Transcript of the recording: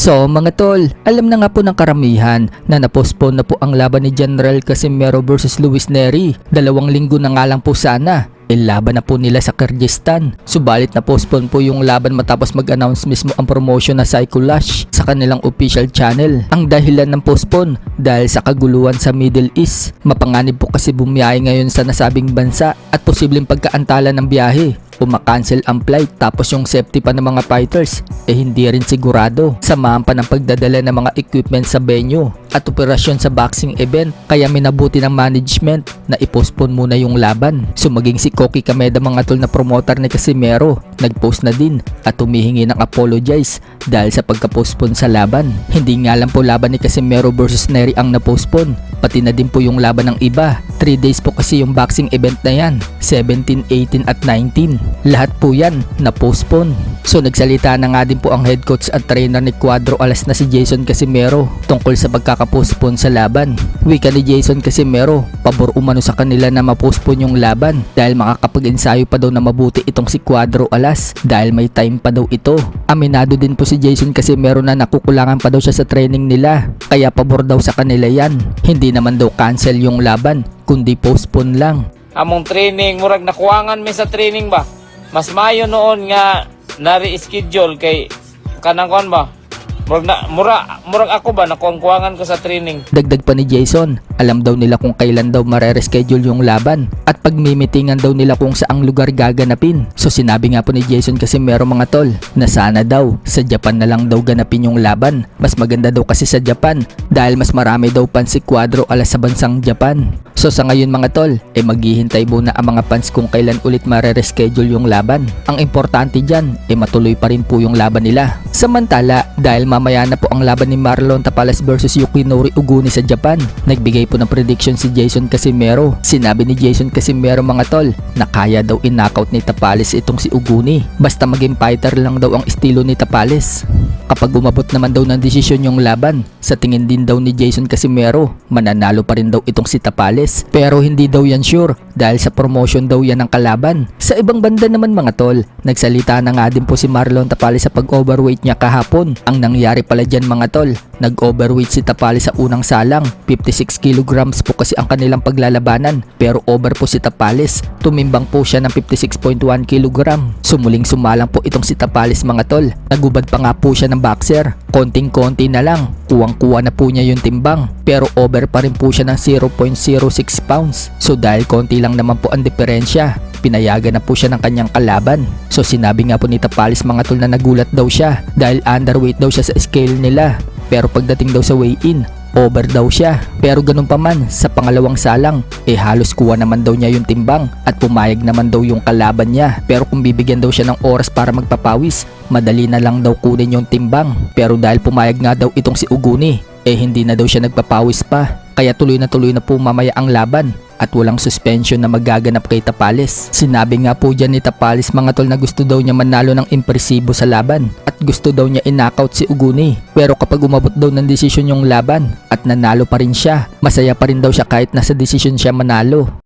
So mga tol, alam na nga po ng karamihan na napostpone na po ang laban ni General Casimero versus Luis Nery. 2 linggo na nga lang po sana. Laban na po nila sa Kyrgyzstan. Subalit na postpone po yung laban matapos mag-announce mismo ang promotion na Psycho Lash sa kanilang official channel. Ang dahilan ng postpone dahil sa kaguluhan sa Middle East. Mapanganib po kasi bumiyahe ngayon sa nasabing bansa at posibleng pagkaantala ng biyahe o makancel ang flight, tapos yung safety pa ng mga fighters hindi rin sigurado. Samahan pa ng pagdadala ng mga equipment sa venue at operasyon sa boxing event, kaya minabuti ng management na i-postpone muna yung laban. So maging si Koki Kameda mga tol na promoter ni Casimero nag-post na din at humihingi ng apologize dahil sa pagka-postpone sa laban. Hindi nga lang po laban ni Casimero versus Nery ang na-postpone, pati na din po yung laban ng iba. 3 days po kasi yung boxing event na yan, 17, 18 at 19. Lahat po yan na-postpone. So nagsalita na nga din po ang head coach at trainer ni Cuadro Alas na si Jason Casimero tungkol sa pagkaka-postpone sa laban. Wika ni Jason Casimero, pabor umano sa kanila na ma-postpone yung laban dahil makakapag-ensayo pa daw na mabuti itong si Cuadro Alas dahil may time pa daw ito. Aminado din po si Jason Casimero na nakukulangan pa daw siya sa training nila, kaya pabor daw sa kanila yan. Hindi naman daw cancel yung laban, kundi postpone lang. Among training, murag nakuwangan mi sa training ba? Mas mayo noon nga na-reschedule kay kanang kon ba? Murag ako ba nakuwangan ko sa training. Dagdag pa ni Jason, alam daw nila kung kailan daw mare-reschedule yung laban at pagmimitingan daw nila kung saang lugar gaganapin. So sinabi nga po ni Jason kasi meron mga tol na sana daw sa Japan na lang daw ganapin yung laban. Mas maganda daw kasi sa Japan dahil mas marami daw fans si Cuadro Alas sa bansang Japan. So sa ngayon mga tol, maghihintay muna ang mga fans kung kailan ulit mare-reschedule yung laban. Ang importante dyan, matuloy pa rin po yung laban nila. Samantala, dahil mamaya na po ang laban ni Marlon Tapales versus Yukinori Uguni sa Japan, nagbigay po ng prediction si Jason Casimero. Sinabi ni Jason Casimero mga tol na kaya daw in-knockout ni Tapales itong si Uguni. Basta maging fighter lang daw ang estilo ni Tapales. Kapag umabot naman daw ng desisyon yung laban, sa tingin din daw ni Jason Casimero, mananalo pa rin daw itong si Tapales. Pero hindi daw yan sure dahil sa promotion daw yan ng kalaban. Sa ibang banda naman mga tol, nagsalita na nga din po si Marlon Tapales sa pag-overweight niya kahapon. Ang nangyari pala dyan mga tol, nag-overweight si Tapales sa unang salang. 56 kilograms po kasi ang kanilang paglalabanan, pero over po si Tapales. Tumimbang po siya ng 56.1 kilogram. Sumuling sumalang po itong si Tapales mga tol. Nagubad pa nga po siya ng boxer. Konting-konti na lang, kuwang-kuwa na po niya yung timbang, pero over pa rin po siya ng 0.06 pounds. So dahil konti lang naman po ang diferensya, pinayagan na po siya ng kanyang kalaban. So sinabi nga po ni Tapales mga tol na nagulat daw siya dahil underweight daw siya sa scale nila, pero pagdating daw sa weigh-in, over daw siya. Pero ganun pa man, sa pangalawang salang, halos kuha naman daw niya yung timbang at pumayag naman daw yung kalaban niya. Pero kung bibigyan daw siya ng oras para magpapawis, madali na lang daw kunin yung timbang. Pero dahil pumayag nga daw itong si Uguni, hindi na daw siya nagpapawis pa. Kaya tuloy na po mamaya ang laban at walang suspension na magaganap kay Tapales. Sinabi nga po dyan ni Tapales mga tol na gusto daw niya manalo ng impresibo sa laban at gusto daw niya in-knockout si Uguni. Pero kapag umabot daw ng desisyon yung laban at nanalo pa rin siya, masaya pa rin daw siya kahit nasa desisyon siya manalo.